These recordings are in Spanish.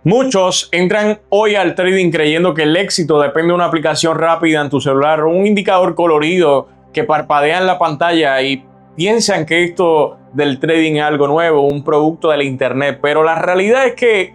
Muchos entran hoy al trading creyendo que el éxito depende de una aplicación rápida en tu celular o un indicador colorido que parpadea en la pantalla y piensan que esto del trading es algo nuevo, un producto de la internet. Pero la realidad es que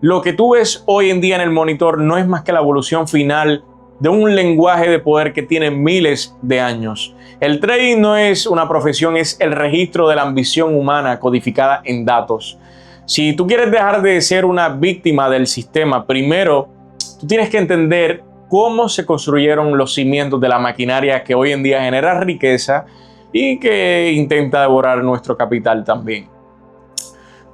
lo que tú ves hoy en día en el monitor no es más que la evolución final de un lenguaje de poder que tiene miles de años. El trading no es una profesión, es el registro de la ambición humana codificada en datos. Si tú quieres dejar de ser una víctima del sistema, primero tú tienes que entender cómo se construyeron los cimientos de la maquinaria que hoy en día genera riqueza y que intenta devorar nuestro capital también.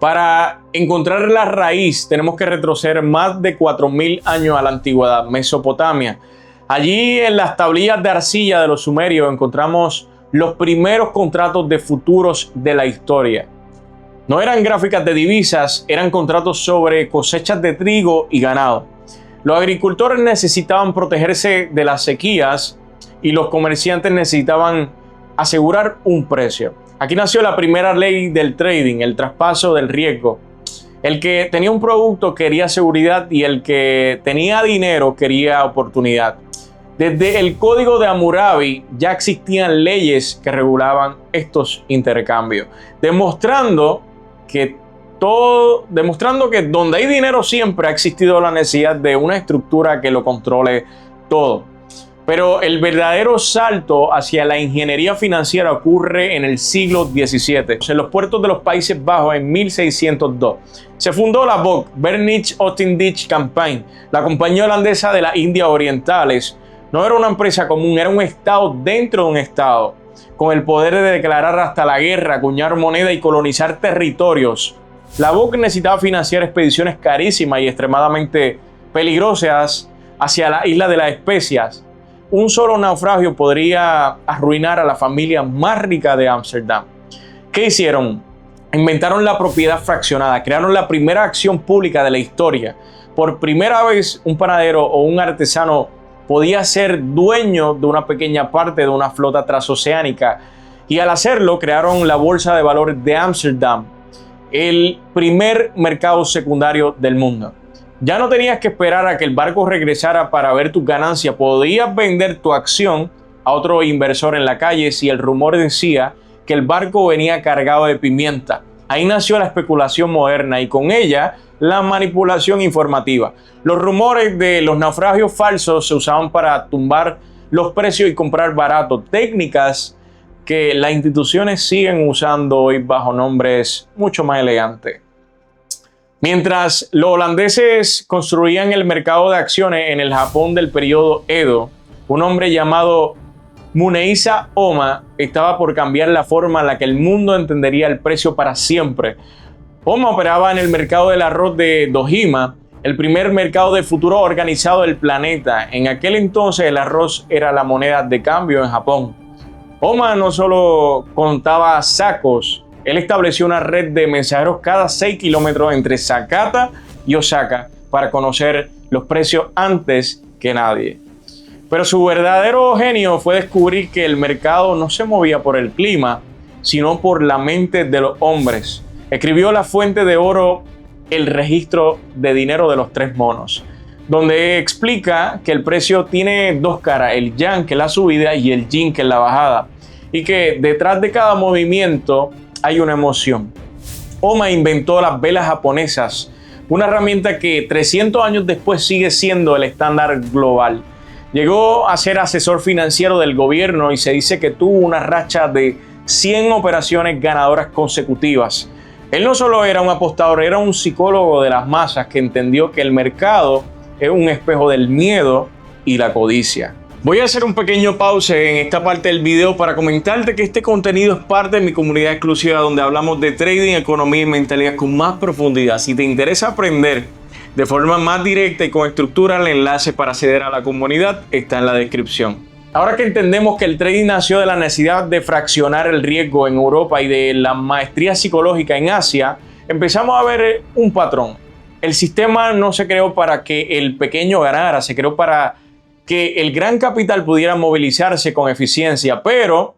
Para encontrar la raíz tenemos que retroceder más de 4000 años a la antigüedad, Mesopotamia. Allí en las tablillas de arcilla de los sumerios encontramos los primeros contratos de futuros de la historia. No eran gráficas de divisas, eran contratos sobre cosechas de trigo y ganado. Los agricultores necesitaban protegerse de las sequías y los comerciantes necesitaban asegurar un precio. Aquí nació la primera ley del trading, el traspaso del riesgo. El que tenía un producto quería seguridad y el que tenía dinero quería oportunidad. Desde el Código de Hammurabi ya existían leyes que regulaban estos intercambios, demostrando que donde hay dinero siempre ha existido la necesidad de una estructura que lo controle todo. Pero el verdadero salto hacia la ingeniería financiera ocurre en el siglo XVII, en los puertos de los Países Bajos en 1602. Se fundó la BOC, Bernich Ostindische Compagnie, la compañía holandesa de las Indias Orientales. No era una empresa común, era un estado dentro de un estado, con el poder de declarar hasta la guerra, acuñar moneda y colonizar territorios. La BOC necesitaba financiar expediciones carísimas y extremadamente peligrosas hacia la isla de las Especias. Un solo naufragio podría arruinar a la familia más rica de Ámsterdam. ¿Qué hicieron? Inventaron la propiedad fraccionada, crearon la primera acción pública de la historia. Por primera vez, un panadero o un artesano podía ser dueño de una pequeña parte de una flota transoceánica y al hacerlo crearon la Bolsa de Valores de Ámsterdam, el primer mercado secundario del mundo. Ya no tenías que esperar a que el barco regresara para ver tus ganancias, podías vender tu acción a otro inversor en la calle si el rumor decía que el barco venía cargado de pimienta. Ahí nació la especulación moderna y con ella la manipulación informativa. Los rumores de los naufragios falsos se usaban para tumbar los precios y comprar barato. Técnicas que las instituciones siguen usando hoy bajo nombres mucho más elegantes. Mientras los holandeses construían el mercado de acciones en el Japón del periodo Edo, un hombre llamado Muneisa Oma estaba por cambiar la forma en la que el mundo entendería el precio para siempre. Oma operaba en el mercado del arroz de Dojima, el primer mercado de futuro organizado del planeta. En aquel entonces el arroz era la moneda de cambio en Japón. Oma no solo contaba sacos, él estableció una red de mensajeros cada 6 kilómetros entre Sakata y Osaka para conocer los precios antes que nadie. Pero su verdadero genio fue descubrir que el mercado no se movía por el clima, sino por la mente de los hombres. Escribió La Fuente de Oro, el registro de dinero de los 3 monos, donde explica que el precio tiene dos caras, el yang, que es la subida, y el yin, que es la bajada, y que detrás de cada movimiento hay una emoción. Oma inventó las velas japonesas, una herramienta que 300 años después sigue siendo el estándar global. Llegó a ser asesor financiero del gobierno y se dice que tuvo una racha de 100 operaciones ganadoras consecutivas. Él no solo era un apostador, era un psicólogo de las masas que entendió que el mercado es un espejo del miedo y la codicia. Voy a hacer un pequeño pause en esta parte del video para comentarte que este contenido es parte de mi comunidad exclusiva donde hablamos de trading, economía y mentalidad con más profundidad. Si te interesa aprender de forma más directa y con estructura, el enlace para acceder a la comunidad está en la descripción. Ahora que entendemos que el trading nació de la necesidad de fraccionar el riesgo en Europa y de la maestría psicológica en Asia, empezamos a ver un patrón. El sistema no se creó para que el pequeño ganara, se creó para que el gran capital pudiera movilizarse con eficiencia. Pero,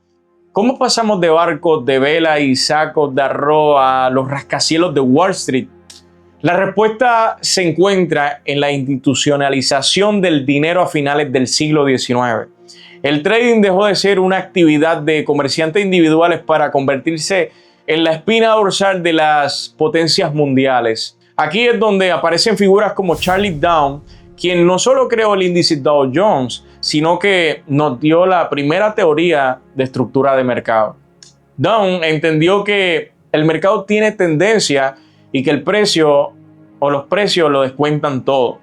¿cómo pasamos de barcos de vela y sacos de arroz a los rascacielos de Wall Street? La respuesta se encuentra en la institucionalización del dinero a finales del siglo XIX. El trading dejó de ser una actividad de comerciantes individuales para convertirse en la espina dorsal de las potencias mundiales. Aquí es donde aparecen figuras como Charlie Down, quien no solo creó el índice Dow Jones, sino que nos dio la primera teoría de estructura de mercado. Down entendió que el mercado tiene tendencia y que el precio o los precios lo descuentan todo.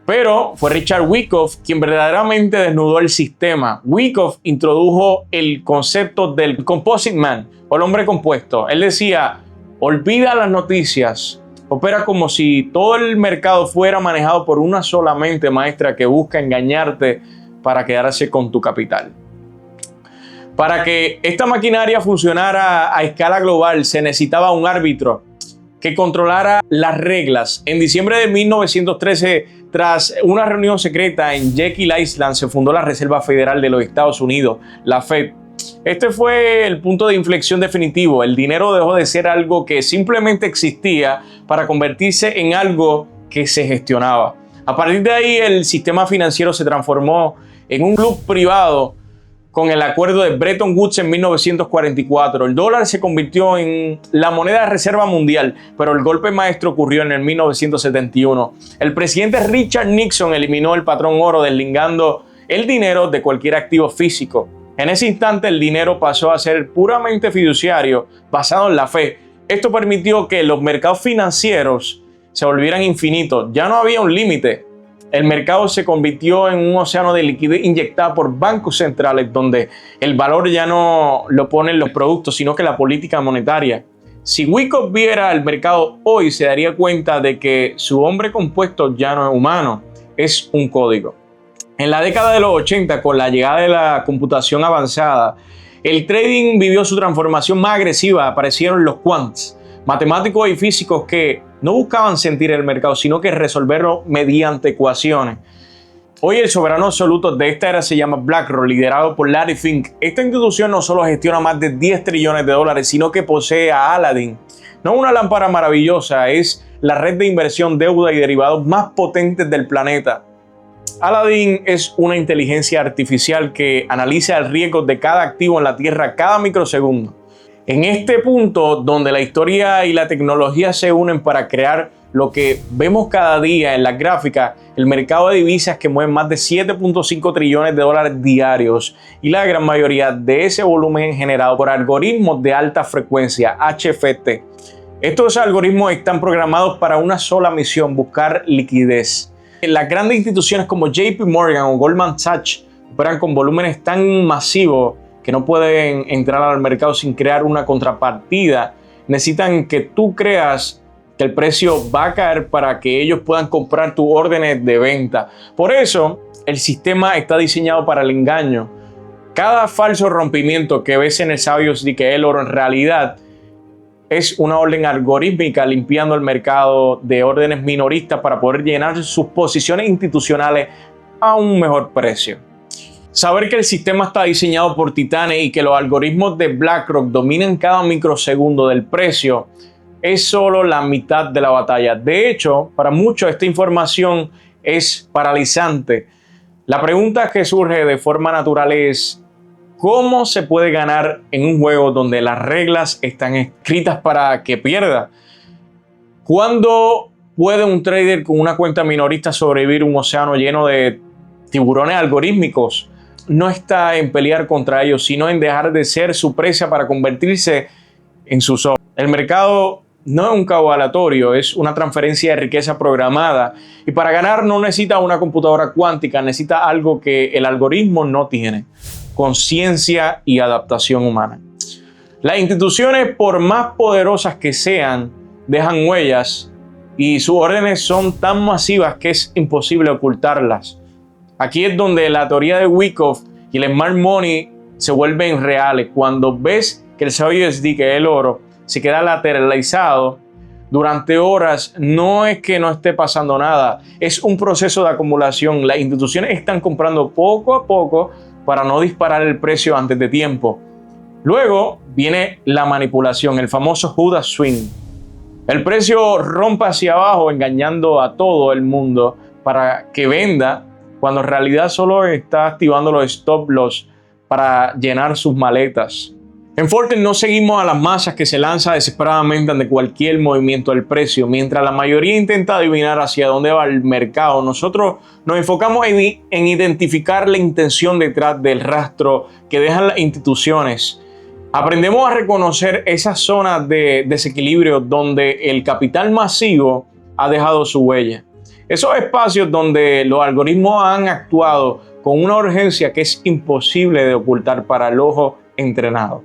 Pero fue Richard Wyckoff quien verdaderamente desnudó el sistema. Wyckoff introdujo el concepto del composite man o el hombre compuesto. Él decía, olvida las noticias, opera como si todo el mercado fuera manejado por una sola mente maestra que busca engañarte para quedarse con tu capital. Para que esta maquinaria funcionara a escala global se necesitaba un árbitro que controlara las reglas. En diciembre de 1913, tras una reunión secreta en Jekyll Island, se fundó la Reserva Federal de los Estados Unidos, la Fed. Este fue el punto de inflexión definitivo. El dinero dejó de ser algo que simplemente existía para convertirse en algo que se gestionaba. A partir de ahí, el sistema financiero se transformó en un club privado con el acuerdo de Bretton Woods en 1944. El dólar se convirtió en la moneda de reserva mundial, pero el golpe maestro ocurrió en el 1971. El presidente Richard Nixon eliminó el patrón oro, deslindando el dinero de cualquier activo físico. En ese instante, el dinero pasó a ser puramente fiduciario, basado en la fe. Esto permitió que los mercados financieros se volvieran infinitos. Ya no había un límite. El mercado se convirtió en un océano de liquidez inyectada por bancos centrales, donde el valor ya no lo ponen los productos, sino que la política monetaria. Si Wyckoff viera el mercado hoy, se daría cuenta de que su hombre compuesto ya no es humano, es un código. En la década de los 80, con la llegada de la computación avanzada, el trading vivió su transformación más agresiva. Aparecieron los quants, matemáticos y físicos que no buscaban sentir el mercado, sino que resolverlo mediante ecuaciones. Hoy el soberano absoluto de esta era se llama BlackRock, liderado por Larry Fink. Esta institución no solo gestiona más de 10 trillones de dólares, sino que posee a Aladdin. No una lámpara maravillosa, es la red de inversión, deuda y derivados más potentes del planeta. Aladdin es una inteligencia artificial que analiza el riesgo de cada activo en la Tierra cada microsegundo. En este punto donde la historia y la tecnología se unen para crear lo que vemos cada día en las gráficas, el mercado de divisas que mueve más de 7.5 trillones de dólares diarios y la gran mayoría de ese volumen generado por algoritmos de alta frecuencia, HFT. Estos algoritmos están programados para una sola misión, buscar liquidez. Las grandes instituciones como JP Morgan o Goldman Sachs operan con volúmenes tan masivos que no pueden entrar al mercado sin crear una contrapartida. Necesitan que tú creas que el precio va a caer para que ellos puedan comprar tus órdenes de venta. Por eso, el sistema está diseñado para el engaño. Cada falso rompimiento que ves en el sabio que el oro en realidad es una orden algorítmica limpiando el mercado de órdenes minoristas para poder llenar sus posiciones institucionales a un mejor precio. Saber que el sistema está diseñado por titanes y que los algoritmos de BlackRock dominan cada microsegundo del precio es solo la mitad de la batalla. De hecho, para muchos esta información es paralizante. La pregunta que surge de forma natural es: ¿cómo se puede ganar en un juego donde las reglas están escritas para que pierda? ¿Cuándo puede un trader con una cuenta minorista sobrevivir un océano lleno de tiburones algorítmicos? No está en pelear contra ellos, sino en dejar de ser su presa para convertirse en su socio. El mercado no es un cabo aleatorio, es una transferencia de riqueza programada. Y para ganar no necesita una computadora cuántica, necesita algo que el algoritmo no tiene: conciencia y adaptación humana. Las instituciones, por más poderosas que sean, dejan huellas y sus órdenes son tan masivas que es imposible ocultarlas. Aquí es donde la teoría de Wyckoff y el smart money se vuelven reales. Cuando ves que el USD, que es el oro, se queda lateralizado durante horas, no es que no esté pasando nada, es un proceso de acumulación. Las instituciones están comprando poco a poco para no disparar el precio antes de tiempo. Luego viene la manipulación, el famoso Judas Swing. El precio rompe hacia abajo engañando a todo el mundo para que venda, cuando en realidad solo está activando los stop loss para llenar sus maletas. En Forte no seguimos a las masas que se lanzan desesperadamente ante cualquier movimiento del precio. Mientras la mayoría intenta adivinar hacia dónde va el mercado, nosotros nos enfocamos en identificar la intención detrás del rastro que dejan las instituciones. Aprendemos a reconocer esas zonas de desequilibrio donde el capital masivo ha dejado su huella. Esos espacios donde los algoritmos han actuado con una urgencia que es imposible de ocultar para el ojo entrenado.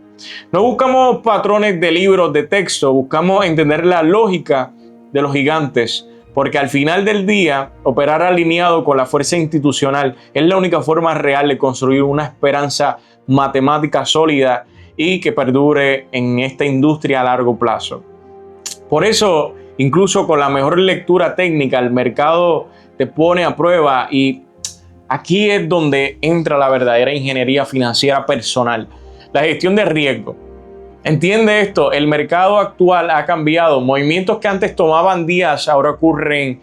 No buscamos patrones de libros de texto, buscamos entender la lógica de los gigantes, porque al final del día, operar alineado con la fuerza institucional es la única forma real de construir una esperanza matemática sólida y que perdure en esta industria a largo plazo. Por eso, incluso con la mejor lectura técnica, el mercado te pone a prueba, y aquí es donde entra la verdadera ingeniería financiera personal. La gestión de riesgo. Entiende esto, el mercado actual ha cambiado. Movimientos que antes tomaban días ahora ocurren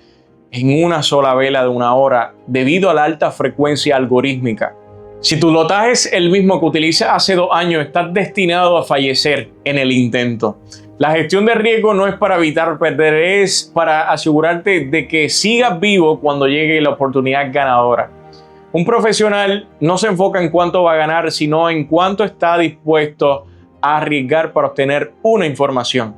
en una sola vela de una hora debido a la alta frecuencia algorítmica. Si tu lotaje es el mismo que utilizas hace 2 años, estás destinado a fallecer en el intento. La gestión de riesgo no es para evitar perder, es para asegurarte de que sigas vivo cuando llegue la oportunidad ganadora. Un profesional no se enfoca en cuánto va a ganar, sino en cuánto está dispuesto a arriesgar para obtener una información.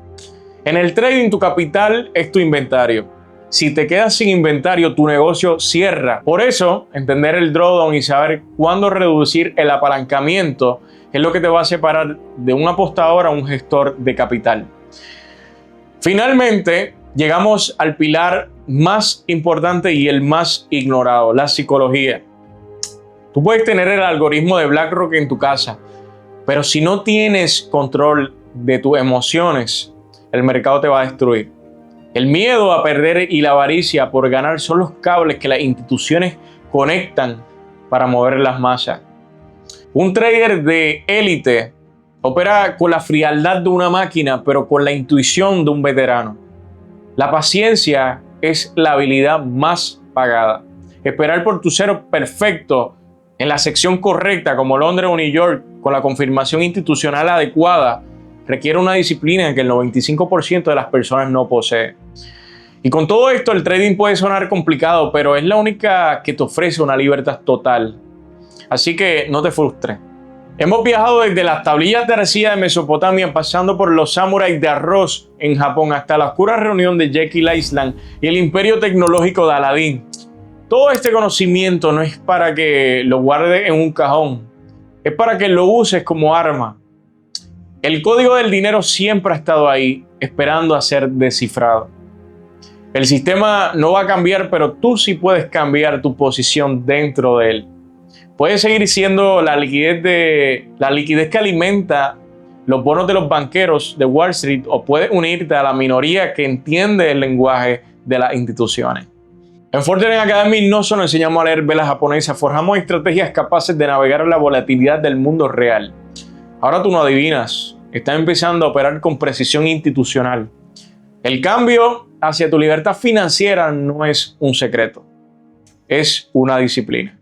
En el trading, tu capital es tu inventario. Si te quedas sin inventario, tu negocio cierra. Por eso, entender el drawdown y saber cuándo reducir el apalancamiento es lo que te va a separar de un apostador a un gestor de capital. Finalmente, llegamos al pilar más importante y el más ignorado, la psicología. Tú puedes tener el algoritmo de BlackRock en tu casa, pero si no tienes control de tus emociones, el mercado te va a destruir. El miedo a perder y la avaricia por ganar son los cables que las instituciones conectan para mover las masas. Un trader de élite opera con la frialdad de una máquina, pero con la intuición de un veterano. La paciencia es la habilidad más pagada. Esperar por tu cero perfecto en la sección correcta, como Londres o New York, con la confirmación institucional adecuada, requiere una disciplina que el 95% de las personas no posee. Y con todo esto, el trading puede sonar complicado, pero es la única que te ofrece una libertad total. Así que no te frustres. Hemos viajado desde las tablillas de arcilla de Mesopotamia, pasando por los samuráis de arroz en Japón, hasta la oscura reunión de Jekyll Island y el imperio tecnológico de Aladdin. Todo este conocimiento no es para que lo guardes en un cajón, es para que lo uses como arma. El código del dinero siempre ha estado ahí, esperando a ser descifrado. El sistema no va a cambiar, pero tú sí puedes cambiar tu posición dentro de él. Puedes seguir siendo la liquidez que alimenta los bonos de los banqueros de Wall Street, o puedes unirte a la minoría que entiende el lenguaje de las instituciones. En Forte Trading Academy no solo enseñamos a leer velas japonesas, forjamos estrategias capaces de navegar la volatilidad del mundo real. Ahora tú no adivinas, estás empezando a operar con precisión institucional. El cambio hacia tu libertad financiera no es un secreto, es una disciplina.